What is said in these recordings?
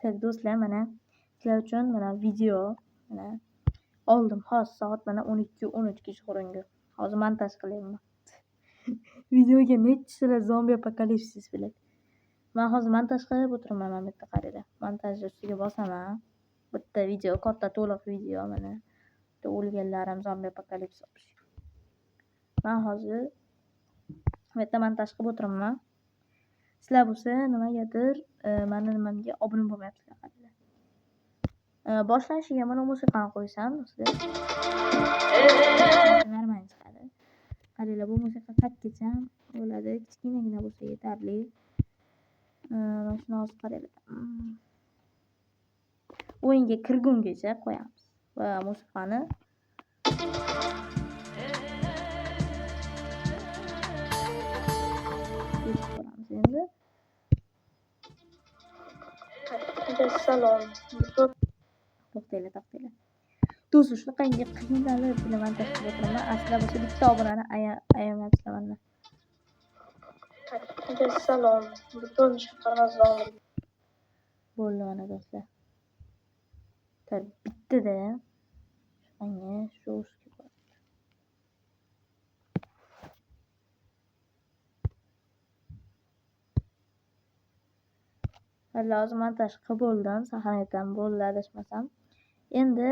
Tak do'stlar, mana sizlar uchun mana video mana oldim. Hozir soat mana 12:13 kechqurungi. Hozir montaj qilyapman. Videoga nechta zombi apokalipsis biladi. Men hozir montaj qilib o'tiraman, mana bu yerda qaranglar. Montajni ustiga bosaman. Bitta video, katta to'liq video mana. Bitta o'lganlarim zombi apokalipsis olmush. Men hozir bu yerda montaj qilib o'tiraman. Sizlar bo'lsa nimagadir meni nimamga obuna bo'lmayapsizlar qaranglar. Boshlanishiga mana musiqani qo'ysam do'stlar. Normal chiqadi. Qaranglar, bu musiqa qatgacha bo'ladi. Kichkinagina bo'lsa yetarli. Mana shuni hozir qaranglar. O'yinga kirgungacha qo'yamiz va musiqani ko'ramiz endi. Salom. To'xtanglar. Do'stlar, shunaqangi qiynalib montaj qilib o'tiraman. Aslida bo'lsa bitta obunani ayamayapsizlar mana. Salom. Butun qog'ozlar. Bo'ldi mana do'stlar. Bittada shunga sho'rishga bor. Hozir montaj qilib bo'ldim. Sahnadan bo'ldi adashmasam. Endi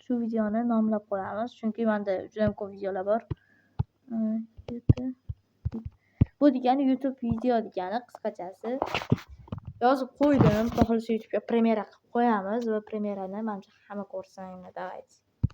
shu videoni nomlab qo'yamiz, chunki menda juda ham ko'p videolar bor. Bu degani YouTube video degani qisqachasi. Yozib qo'ydim. Xohlasa YouTube'ga premyera qilib qo'yamiz va premyerani menimcha hamma ko'rsin. Давайте.